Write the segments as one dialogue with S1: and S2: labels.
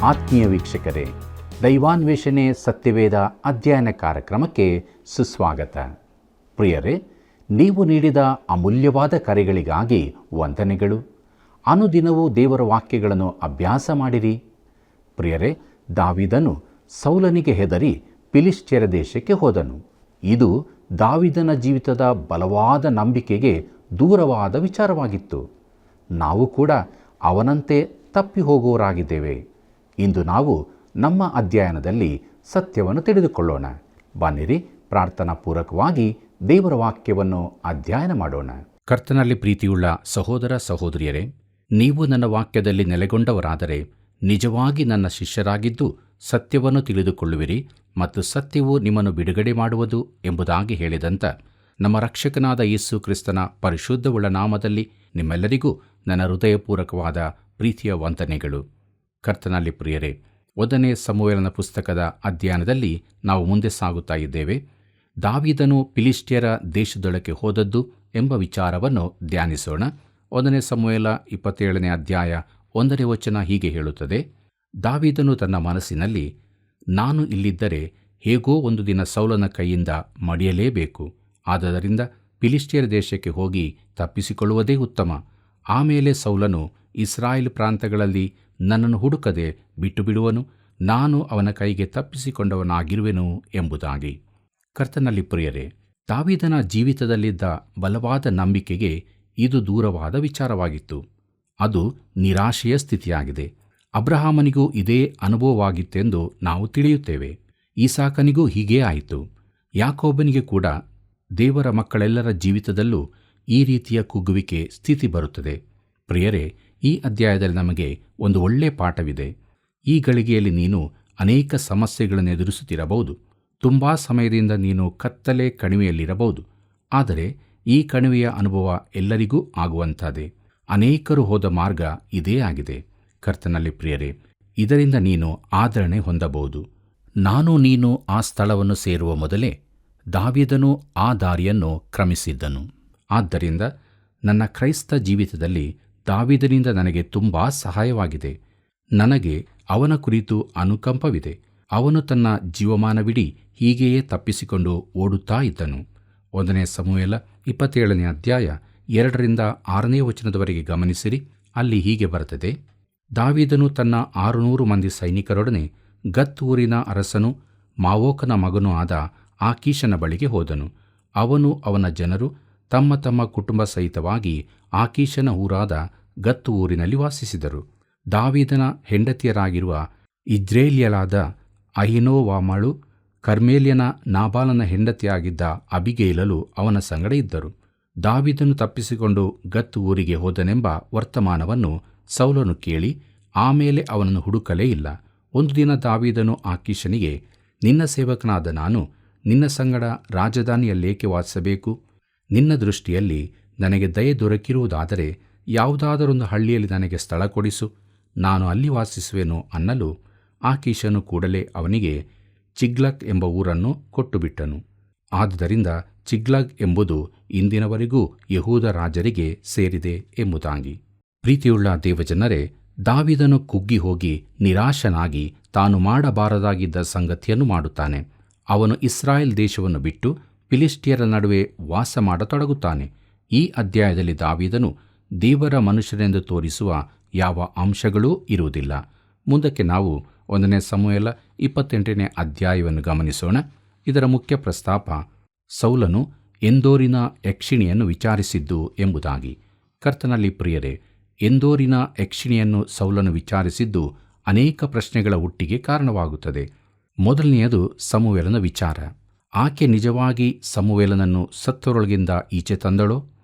S1: ಆತ್ಮೀಯ ವೀಕ್ಷಕರೇ, ದೈವಾನ್ವೇಷಣೆ ಸತ್ಯವೇದ ಅಧ್ಯಯನ ಕಾರ್ಯಕ್ರಮಕ್ಕೆ ಸುಸ್ವಾಗತ. ಪ್ರಿಯರೇ, ನೀವು ನೀಡಿದ ಅಮೂಲ್ಯವಾದ ಕರೆಗಳಿಗಾಗಿ ವಂದನೆಗಳು. ಅನುದಿನವೂ ದೇವರ ವಾಕ್ಯಗಳನ್ನು ಅಭ್ಯಾಸ ಮಾಡಿರಿ. ಪ್ರಿಯರೇ, ದಾವೀದನು ಸೌಲನಿಗೆ ಹೆದರಿ ಫಿಲಿಷ್ಟಿಯರ ದೇಶಕ್ಕೆ ಹೋದನು. ಇದು ದಾವೀದನ ಜೀವಿತದ ಬಲವಾದ ನಂಬಿಕೆಗೆ ದೂರವಾದ ವಿಚಾರವಾಗಿತ್ತು. ನಾವು ಕೂಡ ಅವನಂತೆ ತಪ್ಪಿ ಹೋಗುವವರಾಗಿದ್ದೇವೆ. ಇಂದು ನಾವು ನಮ್ಮ ಅಧ್ಯಯನದಲ್ಲಿ ಸತ್ಯವನ್ನು ತಿಳಿದುಕೊಳ್ಳೋಣ. ಬನ್ನಿರಿ, ಪ್ರಾರ್ಥನಾ ಪೂರ್ವಕವಾಗಿ ದೇವರ ವಾಕ್ಯವನ್ನು ಅಧ್ಯಯನ ಮಾಡೋಣ. ಕರ್ತನಲ್ಲಿ ಪ್ರೀತಿಯುಳ್ಳ ಸಹೋದರ ಸಹೋದರಿಯರೇ, ನೀವು ನನ್ನ ವಾಕ್ಯದಲ್ಲಿ ನೆಲೆಗೊಂಡವರಾದರೆ ನಿಜವಾಗಿ ನನ್ನ ಶಿಷ್ಯರಾಗಿದ್ದು ಸತ್ಯವನ್ನು ತಿಳಿದುಕೊಳ್ಳುವಿರಿ ಮತ್ತು ಸತ್ಯವು ನಿಮ್ಮನ್ನು ಬಿಡುಗಡೆ ಮಾಡುವುದು ಎಂಬುದಾಗಿ ಹೇಳಿದಂಥ ನಮ್ಮ ರಕ್ಷಕನಾದ ಯೇಸು ಕ್ರಿಸ್ತನ ಪರಿಶುದ್ಧವುಳ್ಳ ನಾಮದಲ್ಲಿ ನಿಮ್ಮೆಲ್ಲರಿಗೂ ನನ್ನ ಹೃದಯಪೂರ್ವಕವಾದ ಪ್ರೀತಿಯ ವಂದನೆಗಳು. ಕರ್ತನಲ್ಲಿ ಪ್ರಿಯರೇ, 1ನೇ ಸಮುವೇಲನ ಪುಸ್ತಕದ ಅಧ್ಯಯನದಲ್ಲಿ ನಾವು ಮುಂದೆ ಸಾಗುತ್ತಾ ಇದ್ದೇವೆ. ದಾವೀದನು ಫಿಲಿಷ್ಟಿಯರ ದೇಶದೊಳಕ್ಕೆ ಹೋದದ್ದು ಎಂಬ ವಿಚಾರವನ್ನು ಧ್ಯಾನಿಸೋಣ. 1ನೇ ಸಮುವೇಲ 27ನೇ ಅಧ್ಯಾಯ 1ನೇ ವಚನ ಹೀಗೆ ಹೇಳುತ್ತದೆ: ದಾವೀದನು ತನ್ನ ಮನಸ್ಸಿನಲ್ಲಿ, ನಾನು ಇಲ್ಲಿದ್ದರೆ ಹೇಗೋ ಒಂದು ದಿನ ಸೌಲನ ಕೈಯಿಂದ ಮಡಿಯಲೇಬೇಕು. ಆದ್ದರಿಂದ ಫಿಲಿಷ್ಟಿಯರ ದೇಶಕ್ಕೆ ಹೋಗಿ ತಪ್ಪಿಸಿಕೊಳ್ಳುವುದೇ ಉತ್ತಮ. ಆಮೇಲೆ ಸೌಲನು ಇಸ್ರಾಯೇಲ್ ಪ್ರಾಂತಗಳಲ್ಲಿ ನನ್ನನ್ನು ಹುಡುಕದೆ ಬಿಟ್ಟು ಬಿಡುವನು, ನಾನು ಅವನ ಕೈಗೆ ತಪ್ಪಿಸಿಕೊಂಡವನಾಗಿರುವೆನು ಎಂಬುದಾಗಿ. ಕರ್ತನಲ್ಲಿ ಪ್ರಿಯರೇ, ದಾವೀದನ ಜೀವಿತದಲ್ಲಿದ್ದ ಬಲವಾದ ನಂಬಿಕೆಗೆ ಇದು ದೂರವಾದ ವಿಚಾರವಾಗಿತ್ತು. ಅದು ನಿರಾಶೆಯ ಸ್ಥಿತಿಯಾಗಿದೆ. ಅಬ್ರಹಾಮನಿಗೂ ಇದೇ ಅನುಭವವಾಗಿತ್ತೆಂದು ನಾವು ತಿಳಿಯುತ್ತೇವೆ. ಈಸಾಕನಿಗೂ ಹೀಗೇ ಆಯಿತು. ಯಾಕೋಬನಿಗೆ ಕೂಡ ದೇವರ ಮಕ್ಕಳೆಲ್ಲರ ಜೀವಿತದಲ್ಲೂ ಈ ರೀತಿಯ ಕುಗ್ಗುವಿಕೆ ಸ್ಥಿತಿ ಬರುತ್ತದೆ. ಪ್ರಿಯರೇ, ಈ ಅಧ್ಯಾಯದಲ್ಲಿ ನಮಗೆ ಒಂದು ಒಳ್ಳೆಯ ಪಾಠವಿದೆ. ಈ ಗಳಿಗೆಯಲ್ಲಿ ನೀನು ಅನೇಕ ಸಮಸ್ಯೆಗಳನ್ನು ಎದುರಿಸುತ್ತಿರಬಹುದು. ತುಂಬ ಸಮಯದಿಂದ ನೀನು ಕತ್ತಲೆ ಕಣಿವೆಯಲ್ಲಿರಬಹುದು. ಆದರೆ ಈ ಕಣಿವೆಯ ಅನುಭವ ಎಲ್ಲರಿಗೂ ಆಗುವಂಥದ್ದೇ. ಅನೇಕರು ಹೋದ ಮಾರ್ಗ ಇದೇ ಆಗಿದೆ. ಕರ್ತನಲ್ಲಿ ಪ್ರಿಯರೇ, ಇದರಿಂದ ನೀನು ಆದರಣೆ ಹೊಂದಬಹುದು. ನಾನು ನೀನು ಆ ಸ್ಥಳವನ್ನು ಸೇರುವ ಮೊದಲೇ ದಾವೀದನು ಆ ದಾರಿಯನ್ನು ಕ್ರಮಿಸಿದ್ದನು. ಆದ್ದರಿಂದ ನನ್ನ ಕ್ರೈಸ್ತ ಜೀವಿತದಲ್ಲಿ ದಾವೀದನಿಂದ ನನಗೆ ತುಂಬ ಸಹಾಯವಾಗಿದೆ. ನನಗೆ ಅವನ ಕುರಿತು ಅನುಕಂಪವಿದೆ. ಅವನು ತನ್ನ ಜೀವಮಾನವಿಡೀ ಹೀಗೆಯೇ ತಪ್ಪಿಸಿಕೊಂಡು ಓಡುತ್ತಾ ಇದ್ದನು. 1ನೇ ಸಮುವೇಲ 27ನೇ ಅಧ್ಯಾಯ 2ರಿಂದ 6ನೇ ವಚನದವರೆಗೆ ಗಮನಿಸಿರಿ. ಅಲ್ಲಿ ಹೀಗೆ ಬರುತ್ತದೆ: ದಾವೀದನು ತನ್ನ 600 ಮಂದಿ ಸೈನಿಕರೊಡನೆ ಗತ್ ಊರಿನ ಅರಸನು ಮಾವೋಕನ ಮಗನೂ ಆದ ಆಕೀಷನ ಬಳಿಗೆ ಹೋದನು. ಅವನು ಅವನ ಜನರು ತಮ್ಮ ತಮ್ಮ ಕುಟುಂಬ ಸಹಿತವಾಗಿ ಆಕೀಷನ ಊರಾದ ಗತ್ ಊರಿನಲ್ಲಿ ವಾಸಿಸಿದರು. ದಾವೀದನ ಹೆಂಡತಿಯರಾಗಿರುವ ಇಜ್ರೇಲ್ಯಲಾದ ಅಹಿನೋವಾಮಳು, ಕರ್ಮೇಲ್ಯನ ನಾಬಾಲನ ಹೆಂಡತಿಯಾಗಿದ್ದ ಅಬಿಗೈಲಳು ಅವನ ಸಂಗಡ ಇದ್ದರು. ದಾವೀದನು ತಪ್ಪಿಸಿಕೊಂಡು ಗತ್ ಊರಿಗೆ ಹೋದನೆಂಬ ವರ್ತಮಾನವನ್ನು ಸೌಲನು ಕೇಳಿ ಆಮೇಲೆ ಅವನನ್ನು ಹುಡುಕಲೇ ಇಲ್ಲ. ಒಂದು ದಿನ ದಾವೀದನು ಆಕೀಷನಿಗೆ, ನಿನ್ನ ಸೇವಕನಾದ ನಾನು ನಿನ್ನ ಸಂಗಡ ರಾಜಧಾನಿಯಲ್ಲೇಕೆ ವಾಸಿಸಬೇಕು? ನಿನ್ನ ದೃಷ್ಟಿಯಲ್ಲಿ ನನಗೆ ದಯೆ ದೊರಕಿರುವುದಾದರೆ ಯಾವುದಾದರೊಂದು ಹಳ್ಳಿಯಲ್ಲಿ ನನಗೆ ಸ್ಥಳ ಕೊಡಿಸು, ನಾನು ಅಲ್ಲಿ ವಾಸಿಸುವೆನು ಅನ್ನಲು ಆಕೀಷನು ಕೂಡಲೇ ಅವನಿಗೆ ಚಿಗ್ಲಗ್ ಎಂಬ ಊರನ್ನು ಕೊಟ್ಟುಬಿಟ್ಟನು. ಆದುದರಿಂದ ಚಿಗ್ಲಗ್ ಎಂಬುದು ಇಂದಿನವರೆಗೂ ಯಹೂದ ರಾಜರಿಗೆ ಸೇರಿದೆ ಎಂಬುದಾಗಿ. ಪ್ರೀತಿಯುಳ್ಳ ದೇವಜನರೇ, ದಾವೀದನು ಕುಗ್ಗಿ ಹೋಗಿ ನಿರಾಶನಾಗಿ ತಾನು ಮಾಡಬಾರದಾಗಿದ್ದ ಸಂಗತಿಯನ್ನು ಮಾಡುತ್ತಾನೆ. ಅವನು ಇಸ್ರಾಯೇಲ್ ದೇಶವನ್ನು ಬಿಟ್ಟು ಫಿಲಿಷ್ಟಿಯರ ನಡುವೆ ವಾಸ ಮಾಡತೊಡಗುತ್ತಾನೆ. ಈ ಅಧ್ಯಾಯದಲ್ಲಿ ದಾವೀದನು ದೇವರ ಮನುಷ್ಯನೆಂದು ತೋರಿಸುವ ಯಾವ ಅಂಶಗಳೂ ಇರುವುದಿಲ್ಲ. ಮುಂದಕ್ಕೆ ನಾವು 1ನೇ ಸಮುವೇಲ 28ನೇ ಅಧ್ಯಾಯವನ್ನು ಗಮನಿಸೋಣ. ಇದರ ಮುಖ್ಯ ಪ್ರಸ್ತಾಪ ಸೌಲನು ಎಂದೋರಿನ ಯಕ್ಷಿಣಿಯನ್ನು ವಿಚಾರಿಸಿದ್ದು ಎಂಬುದಾಗಿ. ಕರ್ತನಲ್ಲಿ ಪ್ರಿಯರೇ, ಎಂದೋರಿನ ಯಕ್ಷಿಣಿಯನ್ನು ಸೌಲನು ವಿಚಾರಿಸಿದ್ದು ಅನೇಕ ಪ್ರಶ್ನೆಗಳ ಹುಟ್ಟಿಗೆ ಕಾರಣವಾಗುತ್ತದೆ. ಮೊದಲನೆಯದು ಸಮುವೇಲನ ವಿಚಾರ. ಆಕೆ ನಿಜವಾಗಿ ಸಮುವೇಲನನ್ನು ಸತ್ತವರೊಳಗಿಂದ ಈಚೆ ತಂದಳೋ?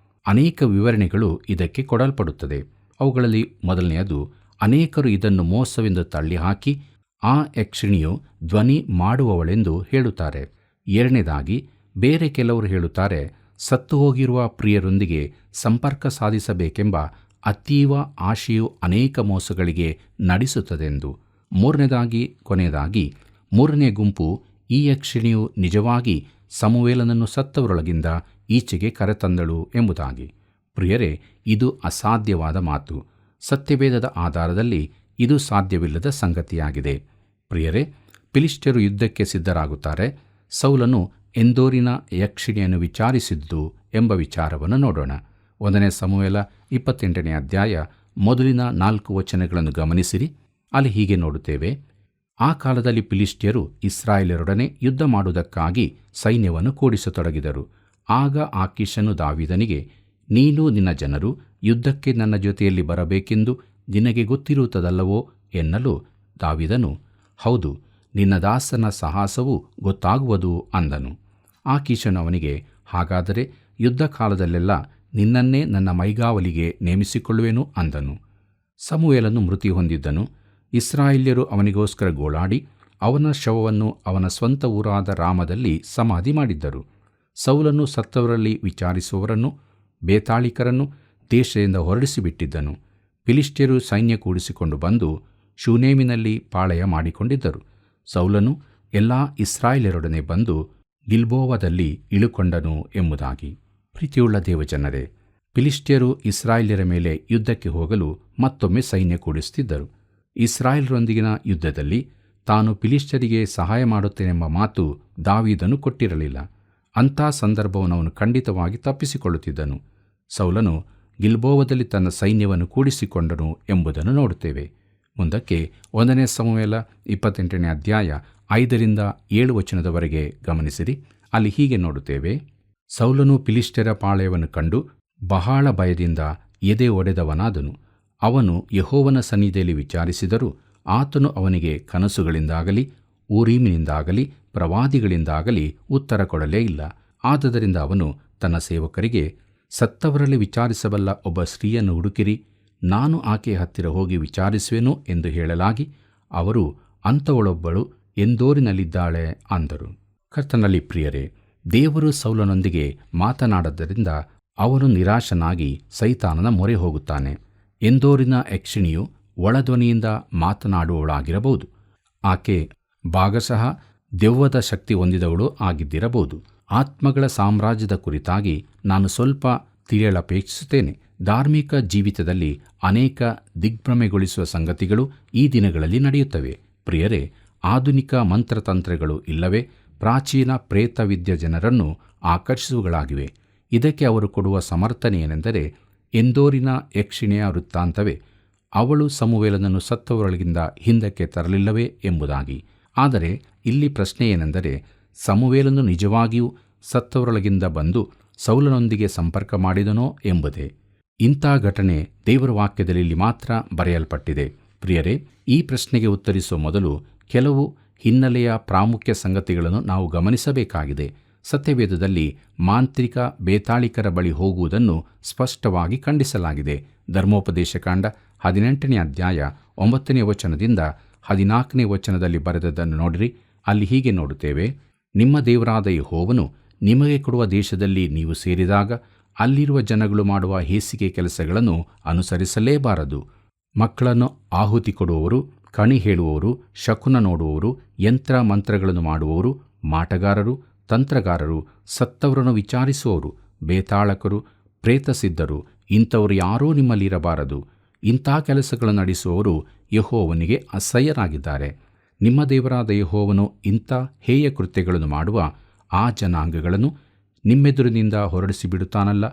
S1: ಅನೇಕ ವಿವರಣೆಗಳು ಇದಕ್ಕೆ ಕೊಡಲ್ಪಡುತ್ತದೆ. ಅವುಗಳಲ್ಲಿ ಮೊದಲನೆಯದು, ಅನೇಕರು ಇದನ್ನು ಮೋಸವೆಂದು ತಳ್ಳಿಹಾಕಿ ಆ ಯಕ್ಷಿಣಿಯು ಧ್ವನಿ ಮಾಡುವವಳೆಂದು ಹೇಳುತ್ತಾರೆ. ಎರಡನೇದಾಗಿ, ಬೇರೆ ಕೆಲವರು ಹೇಳುತ್ತಾರೆ ಸತ್ತು ಹೋಗಿರುವ ಪ್ರಿಯರೊಂದಿಗೆ ಸಂಪರ್ಕ ಸಾಧಿಸಬೇಕೆಂಬ ಅತೀವ ಆಶೆಯು ಅನೇಕ ಮೋಸಗಳಿಗೆ ನಡೆಸುತ್ತದೆಂದು. ಕೊನೆಯದಾಗಿ ಮೂರನೇ ಗುಂಪು, ಈ ಯಕ್ಷಿಣಿಯು ನಿಜವಾಗಿ ಸಮುವೇಲನನ್ನು ಸತ್ತವರೊಳಗಿಂದ ಈಚೆಗೆ ಕರೆತಂದಳು ಎಂಬುದಾಗಿ. ಪ್ರಿಯರೇ, ಇದು ಅಸಾಧ್ಯವಾದ ಮಾತು. ಸತ್ಯವೇದದ ಆಧಾರದಲ್ಲಿ ಇದು ಸಾಧ್ಯವಿಲ್ಲದ ಸಂಗತಿಯಾಗಿದೆ. ಪ್ರಿಯರೇ, ಫಿಲಿಷ್ಟಿಯರು ಯುದ್ಧಕ್ಕೆ ಸಿದ್ಧರಾಗುತ್ತಾರೆ. ಸೌಲನು ಎಂದೋರಿನ ಯಕ್ಷಿಣಿಯನ್ನು ವಿಚಾರಿಸಿದ್ದು ಎಂಬ ವಿಚಾರವನ್ನು ನೋಡೋಣ. 1 ಸಮುವೇಲ 28ನೇ ಅಧ್ಯಾಯ ಮೊದಲಿನ 4 ವಚನಗಳನ್ನು ಗಮನಿಸಿರಿ. ಅಲ್ಲಿ ಹೀಗೆ ನೋಡುತ್ತೇವೆ. ಆ ಕಾಲದಲ್ಲಿ ಫಿಲಿಷ್ಟಿಯರು ಇಸ್ರಾಯೇಲರೊಡನೆ ಯುದ್ಧ ಮಾಡುವುದಕ್ಕಾಗಿ ಸೈನ್ಯವನ್ನು ಕೂಡಿಸತೊಡಗಿದರು. ಆಗ ಆಕೀಷನು ದಾವೀದನಿಗೆ, ನೀನು ನಿನ್ನ ಜನರು ಯುದ್ಧಕ್ಕೆ ನನ್ನ ಜೊತೆಯಲ್ಲಿ ಬರಬೇಕೆಂದು ನಿನಗೆ ಗೊತ್ತಿರುತ್ತದಲ್ಲವೋ ಎನ್ನಲು ದಾವೀದನು, ಹೌದು, ನಿನ್ನ ದಾಸನ ಸಾಹಸವು ಗೊತ್ತಾಗುವುದು ಅಂದನು. ಆಕೀಷನು ಅವನಿಗೆ, ಹಾಗಾದರೆ ಯುದ್ಧ ಕಾಲದಲ್ಲೆಲ್ಲ ನಿನ್ನನ್ನೇ ನನ್ನ ಮೈಗಾವಲಿಗೆ ನೇಮಿಸಿಕೊಳ್ಳುವೆನು ಅಂದನು. ಸಮುವೇಲನು ಮೃತಿ ಹೊಂದಿದ್ದನು. ಇಸ್ರಾಯೇಲ್ಯರು ಅವನಿಗೋಸ್ಕರ ಗೋಳಾಡಿ ಅವನ ಶವವನ್ನು ಅವನ ಸ್ವಂತ ಊರಾದ ರಾಮದಲ್ಲಿ ಸಮಾಧಿ ಮಾಡಿದ್ದರು. ಸೌಲನು ಸತ್ತವರಲ್ಲಿ ವಿಚಾರಿಸುವವರನ್ನು, ಬೇತಾಳಿಕರನ್ನು ದೇಶದಿಂದ ಹೊರಡಿಸಿಬಿಟ್ಟಿದ್ದನು. ಫಿಲಿಷ್ಟಿಯರು ಸೈನ್ಯ ಕೂಡಿಸಿಕೊಂಡು ಬಂದು ಶೂನೇಮಿನಲ್ಲಿ ಪಾಳೆಯ ಮಾಡಿಕೊಂಡಿದ್ದರು. ಸೌಲನು ಎಲ್ಲ ಇಸ್ರಾಯೇಲರೊಡನೆ ಬಂದು ಗಿಲ್ಬೋವದಲ್ಲಿ ಇಳುಕೊಂಡನು ಎಂಬುದಾಗಿ. ಪ್ರೀತಿಯುಳ್ಳ ದೇವಜನರೇ, ಫಿಲಿಷ್ಟಿಯರು ಇಸ್ರಾಯೇಲ್ಯರ ಮೇಲೆ ಯುದ್ಧಕ್ಕೆ ಹೋಗಲು ಮತ್ತೊಮ್ಮೆ ಸೈನ್ಯ ಕೂಡಿಸುತ್ತಿದ್ದರು. ಇಸ್ರಾಯೇಲರೊಂದಿಗಿನ ಯುದ್ಧದಲ್ಲಿ ತಾನು ಫಿಲಿಷ್ಟಿಯರಿಗೆ ಸಹಾಯ ಮಾಡುತ್ತೇನೆಂಬ ಮಾತು ದಾವೀದನು ಕೊಟ್ಟಿರಲಿಲ್ಲ. ಅಂಥ ಸಂದರ್ಭವನ್ನು ಅವನು ಖಂಡಿತವಾಗಿ ತಪ್ಪಿಸಿಕೊಳ್ಳುತ್ತಿದ್ದನು. ಸೌಲನು ಗಿಲ್ಬೋವದಲ್ಲಿ ತನ್ನ ಸೈನ್ಯವನ್ನು ಕೂಡಿಸಿಕೊಂಡನು ಎಂಬುದನ್ನು ನೋಡುತ್ತೇವೆ. ಮುಂದಕ್ಕೆ 1 ಸಮುವೇಲ 28ನೇ ಅಧ್ಯಾಯ 5ರಿಂದ 7 ವಚನದವರೆಗೆ ಗಮನಿಸಿರಿ. ಅಲ್ಲಿ ಹೀಗೆ ನೋಡುತ್ತೇವೆ. ಸೌಲನು ಫಿಲಿಷ್ಟಿಯರ ಪಾಳೆಯವನ್ನು ಕಂಡು ಬಹಳ ಭಯದಿಂದ ಎದೆ ಒಡೆದವನಾದನು. ಅವನು ಯೆಹೋವನ ಸನ್ನಿಧಿಯಲ್ಲಿ ವಿಚಾರಿಸಿದರೂ ಆತನು ಅವನಿಗೆ ಕನಸುಗಳಿಂದಾಗಲಿ ಊರೀಮಿನಿಂದಾಗಲಿ ಪ್ರವಾದಿಗಳಿಂದಾಗಲಿ ಉತ್ತರ ಕೊಡಲೇ ಇಲ್ಲ. ಆದುದರಿಂದ ಅವನು ತನ್ನ ಸೇವಕರಿಗೆ, ಸತ್ತವರಲ್ಲಿ ವಿಚಾರಿಸಬಲ್ಲ ಒಬ್ಬ ಸ್ತ್ರೀಯನ್ನು ಹುಡುಕಿರಿ, ನಾನು ಆಕೆಯ ಹತ್ತಿರ ಹೋಗಿ ವಿಚಾರಿಸುವೆನು ಎಂದು ಹೇಳಲಾಗಿ, ಅವರು ಅಂಥವಳೊಬ್ಬಳು ಎಂದೋರಿನಲ್ಲಿದ್ದಾಳೆ ಅಂದರು. ಕರ್ತನಲ್ಲಿ ಪ್ರಿಯರೇ, ದೇವರು ಸೌಲನೊಂದಿಗೆ ಮಾತನಾಡದ್ದರಿಂದ ಅವನು ನಿರಾಶನಾಗಿ ಸೈತಾನನ ಮೊರೆ ಹೋಗುತ್ತಾನೆ. ಎಂದೋರಿನ ಯಕ್ಷಿಣಿಯು ಒಳಧ್ವನಿಯಿಂದ ಮಾತನಾಡುವವಳಾಗಿರಬಹುದು. ಆಕೆ ಭಾಗಶಃ ದೆವ್ವದ ಶಕ್ತಿ ಹೊಂದಿದವಳು ಆಗಿದ್ದಿರಬಹುದು. ಆತ್ಮಗಳ ಸಾಮ್ರಾಜ್ಯದ ಕುರಿತಾಗಿ ನಾನು ಸ್ವಲ್ಪ ತಿಳಿಯಲಪೇಕ್ಷಿಸುತ್ತೇನೆ. ಧಾರ್ಮಿಕ ಜೀವಿತದಲ್ಲಿ ಅನೇಕ ದಿಗ್ಭ್ರಮೆಗೊಳಿಸುವ ಸಂಗತಿಗಳು ಈ ದಿನಗಳಲ್ಲಿ ನಡೆಯುತ್ತವೆ. ಪ್ರಿಯರೇ, ಆಧುನಿಕ ಮಂತ್ರತಂತ್ರಗಳು ಇಲ್ಲವೇ ಪ್ರಾಚೀನ ಪ್ರೇತವಿದ್ಯ ಜನರನ್ನು ಆಕರ್ಷಿಸುವುಗಳಾಗಿವೆ. ಇದಕ್ಕೆ ಅವರು ಕೊಡುವ ಸಮರ್ಥನೆ ಏನೆಂದರೆ ಎಂದೋರಿನ ಯಕ್ಷಿಣಿಯ ವೃತ್ತಾಂತವೇ. ಅವಳು ಸಮುವೇಲನನ್ನು ಸತ್ತವರೊಳಗಿಂದ ಹಿಂದಕ್ಕೆ ತರಲಿಲ್ಲವೇ ಎಂಬುದಾಗಿ. ಆದರೆ ಇಲ್ಲಿ ಪ್ರಶ್ನೆ ಏನೆಂದರೆ, ಸಮುವೇಲನು ನಿಜವಾಗಿಯೂ ಸತ್ತವರೊಳಗಿಂದ ಬಂದು ಸೌಲನೊಂದಿಗೆ ಸಂಪರ್ಕ ಮಾಡಿದನೋ ಎಂಬುದೇ. ಇಂಥ ಘಟನೆ ದೇವರ ವಾಕ್ಯದಲ್ಲಿ ಇಲ್ಲಿ ಮಾತ್ರ ಬರೆಯಲ್ಪಟ್ಟಿದೆ. ಪ್ರಿಯರೇ, ಈ ಪ್ರಶ್ನೆಗೆ ಉತ್ತರಿಸುವ ಮೊದಲು ಕೆಲವು ಹಿನ್ನೆಲೆಯ ಪ್ರಾಮುಖ್ಯ ಸಂಗತಿಗಳನ್ನು ನಾವು ಗಮನಿಸಬೇಕಾಗಿದೆ. ಸತ್ಯವೇದದಲ್ಲಿ ಮಾಂತ್ರಿಕ ಬೇತಾಳಿಕರ ಬಳಿ ಹೋಗುವುದನ್ನು ಸ್ಪಷ್ಟವಾಗಿ ಖಂಡಿಸಲಾಗಿದೆ. ಧರ್ಮೋಪದೇಶಕಾಂಡ 18ನೇ ಅಧ್ಯಾಯ 9ನೇ ವಚನದಿಂದ 14ನೇ ವಚನದಲ್ಲಿ ಬರೆದದ್ದನ್ನು ನೋಡಿರಿ. ಅಲ್ಲಿ ಹೀಗೆ ನೋಡುತ್ತೇವೆ. ನಿಮ್ಮ ದೇವರಾದ ಯೆಹೋವನು ನಿಮಗೆ ಕೊಡುವ ದೇಶದಲ್ಲಿ ನೀವು ಸೇರಿದಾಗ ಅಲ್ಲಿರುವ ಜನಗಳು ಮಾಡುವ ಹೇಸಿಗೆ ಕೆಲಸಗಳನ್ನು ಅನುಸರಿಸಲೇಬಾರದು. ಮಕ್ಕಳನ್ನು ಆಹುತಿ ಕೊಡುವವರು, ಕಣಿ ಹೇಳುವವರು, ಶಕುನ ನೋಡುವವರು, ಯಂತ್ರ ಮಂತ್ರಗಳನ್ನು ಮಾಡುವವರು, ಮಾಟಗಾರರು, ತಂತ್ರಗಾರರು, ಸತ್ತವರನ್ನು ವಿಚಾರಿಸುವವರು, ಬೇತಾಳಕರು, ಪ್ರೇತಸಿದ್ಧರು, ಇಂಥವರು ಯಾರೂ ನಿಮ್ಮಲ್ಲಿರಬಾರದು. ಇಂಥ ಕೆಲಸಗಳನ್ನು ನಡೆಸುವವರು ಯೆಹೋವನಿಗೆ ಅಸಹ್ಯರಾಗಿದ್ದಾರೆ. ನಿಮ್ಮ ದೇವರಾದ ಯೆಹೋವನು ಇಂಥ ಹೇಯ ಕೃತ್ಯಗಳನ್ನು ಮಾಡುವ ಆ ಜನಾಂಗಗಳನ್ನು ನಿಮ್ಮೆದುರಿನಿಂದ ಹೊರಡಿಸಿಬಿಡುತ್ತಾನಲ್ಲ.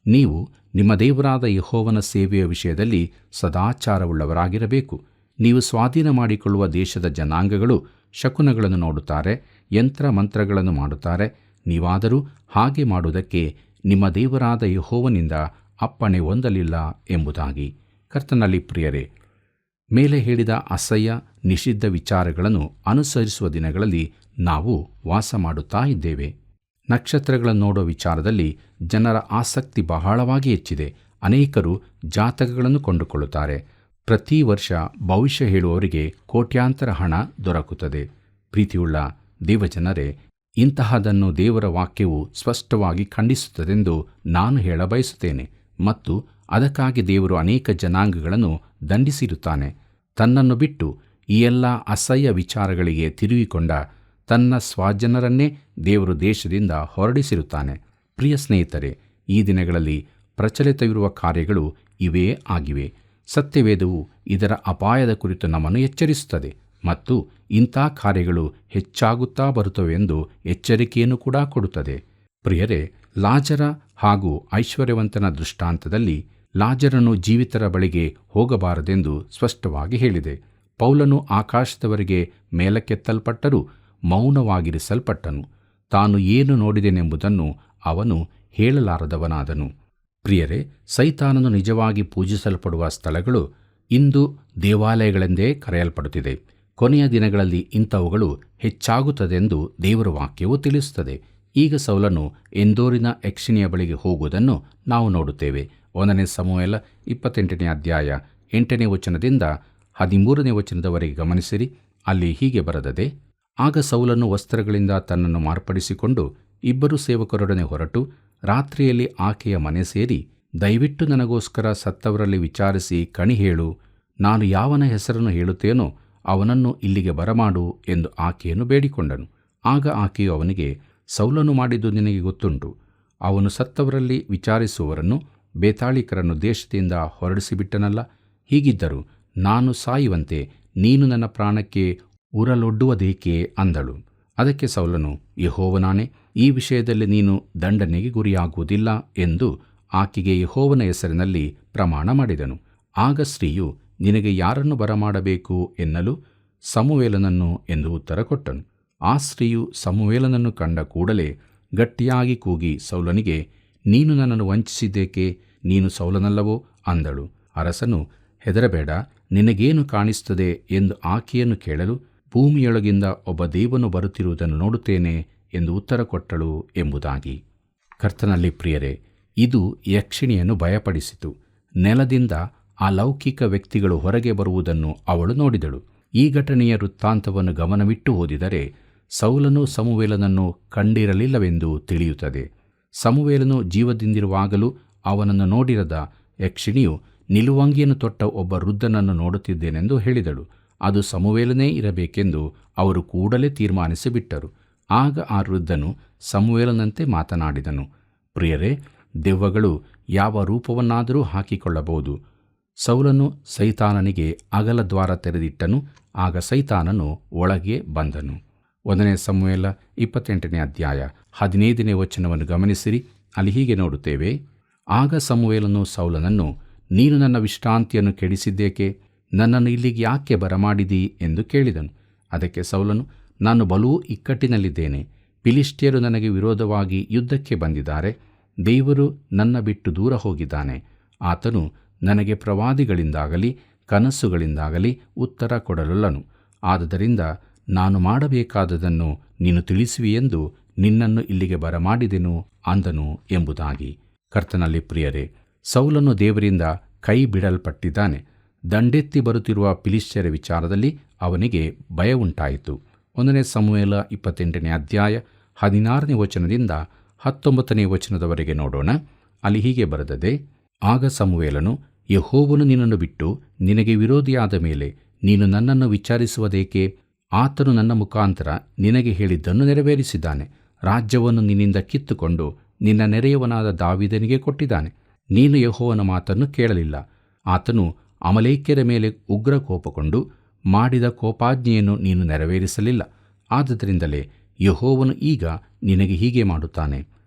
S1: ನೀವು ನಿಮ್ಮ ದೇವರಾದ ಯೆಹೋವನ ಸೇವೆಯ ವಿಷಯದಲ್ಲಿ ಸದಾಚಾರವುಳ್ಳವರಾಗಿರಬೇಕು. ನೀವು ಸ್ವಾಧೀನ ಮಾಡಿಕೊಳ್ಳುವ ದೇಶದ ಜನಾಂಗಗಳು ಶಕುನಗಳನ್ನು ನೋಡುತ್ತಾರೆ, ಯಂತ್ರ ಮಂತ್ರಗಳನ್ನು ಮಾಡುತ್ತಾರೆ. ನೀವಾದರೂ ಹಾಗೆ ಮಾಡುವುದಕ್ಕೆ ನಿಮ್ಮ ದೇವರಾದ ಯೆಹೋವನಿಂದ ಅಪ್ಪಣೆ ಹೊಂದಲಿಲ್ಲ ಎಂಬುದಾಗಿ. ಕರ್ತನಲ್ಲಿ ಪ್ರಿಯರೇ, ಮೇಲೆ ಹೇಳಿದ ಅಸಹ್ಯ ನಿಷಿದ್ಧ ವಿಚಾರಗಳನ್ನು ಅನುಸರಿಸುವ ದಿನಗಳಲ್ಲಿ ನಾವು ವಾಸ ಮಾಡುತ್ತಾ ಇದ್ದೇವೆ. ನಕ್ಷತ್ರಗಳನ್ನು ನೋಡುವ ವಿಚಾರದಲ್ಲಿ ಜನರ ಆಸಕ್ತಿ ಬಹಳವಾಗಿ ಹೆಚ್ಚಿದೆ. ಅನೇಕರು ಜಾತಕಗಳನ್ನು ಕೊಂಡುಕೊಳ್ಳುತ್ತಾರೆ. ಪ್ರತಿ ವರ್ಷ ಭವಿಷ್ಯ ಹೇಳುವವರಿಗೆ ಕೋಟ್ಯಾಂತರ ಹಣ ದೊರಕುತ್ತದೆ. ಪ್ರೀತಿಯುಳ್ಳ ದೇವಜನರೇ, ಇಂತಹದನ್ನು ದೇವರ ವಾಕ್ಯವು ಸ್ಪಷ್ಟವಾಗಿ ಖಂಡಿಸುತ್ತದೆಂದು ನಾನು ಹೇಳಬಯಸುತ್ತೇನೆ. ಮತ್ತು ಅದಕ್ಕಾಗಿ ದೇವರು ಅನೇಕ ಜನಾಂಗಗಳನ್ನು ದಂಡಿಸಿರುತ್ತಾನೆ. ತನ್ನನ್ನು ಬಿಟ್ಟು ಈ ಎಲ್ಲ ಅಸಹ್ಯ ವಿಚಾರಗಳಿಗೆ ತಿರುಗಿಕೊಂಡ ತನ್ನ ಸ್ವಜನರನ್ನೇ ದೇವರು ದೇಶದಿಂದ ಹೊರಡಿಸಿರುತ್ತಾನೆ. ಪ್ರಿಯ ಸ್ನೇಹಿತರೆ, ಈ ದಿನಗಳಲ್ಲಿ ಪ್ರಚಲಿತವಿರುವ ಕಾರ್ಯಗಳು ಇವೇ ಆಗಿವೆ. ಸತ್ಯವೇದವು ಇದರ ಅಪಾಯದ ಕುರಿತು ನಮ್ಮನ್ನು ಎಚ್ಚರಿಸುತ್ತದೆ ಮತ್ತು ಇಂಥ ಕಾರ್ಯಗಳು ಹೆಚ್ಚಾಗುತ್ತಾ ಬರುತ್ತವೆಂದು ಎಚ್ಚರಿಕೆಯನ್ನು ಕೂಡ ಕೊಡುತ್ತದೆ. ಪ್ರಿಯರೇ, ಲಾಜರ ಹಾಗೂ ಐಶ್ವರ್ಯವಂತನ ದೃಷ್ಟಾಂತದಲ್ಲಿ ಲಾಜರನು ಜೀವಿತರ ಬಳಿಗೆ ಹೋಗಬಾರದೆಂದು ಸ್ಪಷ್ಟವಾಗಿ ಹೇಳಿದೆ. ಪೌಲನು ಆಕಾಶದವರೆಗೆ ಮೇಲಕ್ಕೆತ್ತಲ್ಪಟ್ಟರೂ ಮೌನವಾಗಿರಿಸಲ್ಪಟ್ಟನು. ತಾನು ಏನು ನೋಡಿದೆನೆಂಬುದನ್ನು ಅವನು ಹೇಳಲಾರದವನಾದನು. ಪ್ರಿಯರೇ, ಸೈತಾನನು ನಿಜವಾಗಿ ಪೂಜಿಸಲ್ಪಡುವ ಸ್ಥಳಗಳು ಇಂದು ದೇವಾಲಯಗಳೆಂದೇ ಕರೆಯಲ್ಪಡುತ್ತಿದೆ. ಕೊನೆಯ ದಿನಗಳಲ್ಲಿ ಇಂಥವುಗಳು ಹೆಚ್ಚಾಗುತ್ತದೆಂದು ದೇವರ ವಾಕ್ಯವು ತಿಳಿಸುತ್ತದೆ. ಈಗ ಸೌಲನು ಎಂದೋರಿನ ಯಕ್ಷಿಣಿಯ ಬಳಿಗೆ ಹೋಗುವುದನ್ನು ನಾವು ನೋಡುತ್ತೇವೆ. 1 ಸಮುವೇಲ 28ನೇ ಅಧ್ಯಾಯ 8ನೇ ವಚನದಿಂದ 13ನೇ ವಚನದವರೆಗೆ ಗಮನಿಸಿರಿ. ಅಲ್ಲಿ ಹೀಗೆ ಬರೆದದೆ: ಆಗ ಸೌಲನು ವಸ್ತ್ರಗಳಿಂದ ತನ್ನನ್ನು ಮಾರ್ಪಡಿಸಿಕೊಂಡು ಇಬ್ಬರು ಸೇವಕರೊಡನೆ ಹೊರಟು ರಾತ್ರಿಯಲ್ಲಿ ಆಕೆಯ ಮನೆ ಸೇರಿ, ದಯವಿಟ್ಟು ನನಗೋಸ್ಕರ ಸತ್ತವರಲ್ಲಿ ವಿಚಾರಿಸಿ ಕಣಿ ಹೇಳು, ನಾನು ಯಾವನ ಹೆಸರನ್ನು ಹೇಳುತ್ತೇನೋ ಅವನನ್ನು ಇಲ್ಲಿಗೆ ಬರಮಾಡು ಎಂದು ಆಕೆಯನ್ನು ಬೇಡಿಕೊಂಡನು. ಆಗ ಆಕೆಯು ಅವನಿಗೆ, ಸೌಲನು ಮಾಡಿದ್ದು ನಿನಗೆ ಗೊತ್ತುಂಟು. ಅವನು ಸತ್ತವರಲ್ಲಿ ವಿಚಾರಿಸುವವರನ್ನು ಬೇತಾಳಿಕರನ್ನು ದೇಶದಿಂದ ಹೊರಡಿಸಿಬಿಟ್ಟನಲ್ಲ. ಹೀಗಿದ್ದರೂ ನಾನು ಸಾಯುವಂತೆ ನೀನು ನನ್ನ ಪ್ರಾಣಕ್ಕೆ ಉರಲೊಡ್ಡುವುದೇಕೆ ಅಂದಳು. ಅದಕ್ಕೆ ಸೌಲನು, ಯೆಹೋವನಾಣೆ, ಈ ವಿಷಯದಲ್ಲಿ ನೀನು ದಂಡನೆಗೆ ಗುರಿಯಾಗುವುದಿಲ್ಲ ಎಂದು ಆಕೆಗೆ ಯೆಹೋವನ ಹೆಸರಿನಲ್ಲಿ ಪ್ರಮಾಣ ಮಾಡಿದನು. ಆಗ ಸ್ತ್ರೀಯು, ನಿನಗೆ ಯಾರನ್ನು ಬರಮಾಡಬೇಕು ಎನ್ನಲು ಸಮುವೇಲನನ್ನು ಎಂದು ಉತ್ತರ ಕೊಟ್ಟನು. ಆ ಸ್ತ್ರೀಯು ಸಮುವೇಲನನ್ನು ಕಂಡ ಕೂಡಲೇ ಗಟ್ಟಿಯಾಗಿ ಕೂಗಿ ಸೌಲನಿಗೆ, ನೀನು ನನ್ನನ್ನು ವಂಚಿಸಿದ್ದೇಕೆ? ನೀನು ಸೌಲನಲ್ಲವೋ ಅಂದಳು. ಅರಸನು, ಹೆದರಬೇಡ, ನಿನಗೇನು ಕಾಣಿಸುತ್ತದೆ ಎಂದು ಆಕೆಯನ್ನು ಕೇಳಲು, ಭೂಮಿಯೊಳಗಿಂದ ಒಬ್ಬ ದೇವನು ಬರುತ್ತಿರುವುದನ್ನು ನೋಡುತ್ತೇನೆ ಎಂದು ಉತ್ತರ ಕೊಟ್ಟಳು ಎಂಬುದಾಗಿ. ಕರ್ತನಲ್ಲಿ ಪ್ರಿಯರೇ, ಇದು ಯಕ್ಷಿಣಿಯನ್ನು ಭಯಪಡಿಸಿತು. ನೆಲದಿಂದ ಅಲೌಕಿಕ ವ್ಯಕ್ತಿಗಳು ಹೊರಗೆ ಬರುವುದನ್ನು ಅವಳು ನೋಡಿದಳು. ಈ ಘಟನೆಯ ವೃತ್ತಾಂತವನ್ನು ಗಮನವಿಟ್ಟು ಓದಿದರೆ ಸೌಲನು ಸಮುವೇಲನನ್ನು ಕಂಡಿರಲಿಲ್ಲವೆಂದು ತಿಳಿಯುತ್ತದೆ. ಸಮುವೇಲನು ಜೀವದಿಂದಿರುವಾಗಲೂ ಅವನನ್ನು ನೋಡಿರದ ಯಕ್ಷಿಣಿಯು ನಿಲುವಂಗಿಯನ್ನು ತೊಟ್ಟ ಒಬ್ಬ ವೃದ್ಧನನ್ನು ನೋಡುತ್ತಿದ್ದೇನೆಂದು ಹೇಳಿದಳು. ಅದು ಸಮುವೇಲನೇ ಇರಬೇಕೆಂದು ಅವರು ಕೂಡಲೇ ತೀರ್ಮಾನಿಸಿಬಿಟ್ಟರು. ಆಗ ಆ ವೃದ್ಧನು ಸಮುವೇಲನಂತೆ ಮಾತನಾಡಿದನು. ಪ್ರಿಯರೇ, ದೆವ್ವಗಳು ಯಾವ ರೂಪವನ್ನಾದರೂ ಹಾಕಿಕೊಳ್ಳಬಹುದು. ಸೌಲನು ಸೈತಾನನಿಗೆ ಅಗಲ ದ್ವಾರ ತೆರೆದಿಟ್ಟನು. ಆಗ ಸೈತಾನನು ಒಳಗೆ ಬಂದನು. 1 ಸಮುವೇಲ 28ನೇ ಅಧ್ಯಾಯ 15ನೇ ವಚನವನ್ನು ಗಮನಿಸಿರಿ. ಅಲ್ಲಿ ಹೀಗೆ ನೋಡುತ್ತೇವೆ: ಆಗ ಸಮುವೇಲನು ಸೌಲನನ್ನು, ನೀನು ನನ್ನ ವಿಶ್ರಾಂತಿಯನ್ನು ಕೆಡಿಸಿದ್ದೇಕೆ? ನನ್ನನ್ನು ಇಲ್ಲಿಗೆ ಯಾಕೆ ಬರಮಾಡಿದಿ ಎಂದು ಕೇಳಿದನು. ಅದಕ್ಕೆ ಸೌಲನು, ನಾನು ಬಲೂ ಇಕ್ಕಟ್ಟಿನಲ್ಲಿದ್ದೇನೆ. ಫಿಲಿಷ್ಟಿಯರು ನನಗೆ ವಿರೋಧವಾಗಿ ಯುದ್ಧಕ್ಕೆ ಬಂದಿದ್ದಾರೆ. ದೇವರು ನನ್ನ ಬಿಟ್ಟು ದೂರ ಹೋಗಿದ್ದಾನೆ. ಆತನು ನನಗೆ ಪ್ರವಾದಿಗಳಿಂದಾಗಲಿ ಕನಸುಗಳಿಂದಾಗಲಿ ಉತ್ತರ ಕೊಡಲೊಲ್ಲನು. ಆದುದರಿಂದ ನಾನು ಮಾಡಬೇಕಾದದನ್ನು ನೀನು ತಿಳಿಸುವಿಯೆಂದು ನಿನ್ನನ್ನು ಇಲ್ಲಿಗೆ ಬರಮಾಡಿದೆನು ಅಂದನು ಎಂಬುದಾಗಿ. ಕರ್ತನಲ್ಲಿ ಪ್ರಿಯರೇ, ಸೌಲನು ದೇವರಿಂದ ಕೈ ಬಿಡಲ್ಪಟ್ಟಿದ್ದಾನೆ. ದಂಡೆತ್ತಿ ಬರುತ್ತಿರುವ ಫಿಲಿಷ್ಟಿಯರ ವಿಚಾರದಲ್ಲಿ ಅವನಿಗೆ ಭಯ ಉಂಟಾಯಿತು. 1 ಸಮುವೇಲ 28ನೇ ಅಧ್ಯಾಯ 16ನೇ ವಚನದಿಂದ 19ನೇ ವಚನದವರೆಗೆ ನೋಡೋಣ. ಅಲ್ಲಿ ಹೀಗೆ ಬರೆದದೆ: ಆಗ ಸಮುವೇಲನು, ಯೆಹೋವನು ನಿನ್ನನ್ನು ಬಿಟ್ಟು ನಿನಗೆ ವಿರೋಧಿಯಾದ ಮೇಲೆ ನೀನು ನನ್ನನ್ನು ವಿಚಾರಿಸುವುದೇಕೆ? ಆತನು ನನ್ನ ಮುಖಾಂತರ ನಿನಗೆ ಹೇಳಿದ್ದನ್ನು ನೆರವೇರಿಸಿದ್ದಾನೆ. ರಾಜ್ಯವನ್ನು ನಿನ್ನಿಂದ ಕಿತ್ತುಕೊಂಡು ನಿನ್ನ ನೆರೆಯವನಾದ ದಾವೀದನಿಗೆ ಕೊಟ್ಟಿದ್ದಾನೆ. ನೀನು ಯೆಹೋವನ ಮಾತನ್ನು ಕೇಳಲಿಲ್ಲ. ಆತನು ಅಮಲೇಕ್ಯರ ಮೇಲೆ ಉಗ್ರ ಕೋಪಗೊಂಡು ಮಾಡಿದ ಕೋಪಾಜ್ಞೆಯನ್ನು ನೀನು ನೆರವೇರಿಸಲಿಲ್ಲ. ಆದುದರಿಂದಲೇ ಯೆಹೋವನು ಈಗ ನಿನಗೆ ಹೀಗೆ ಮಾಡುತ್ತಾನೆ.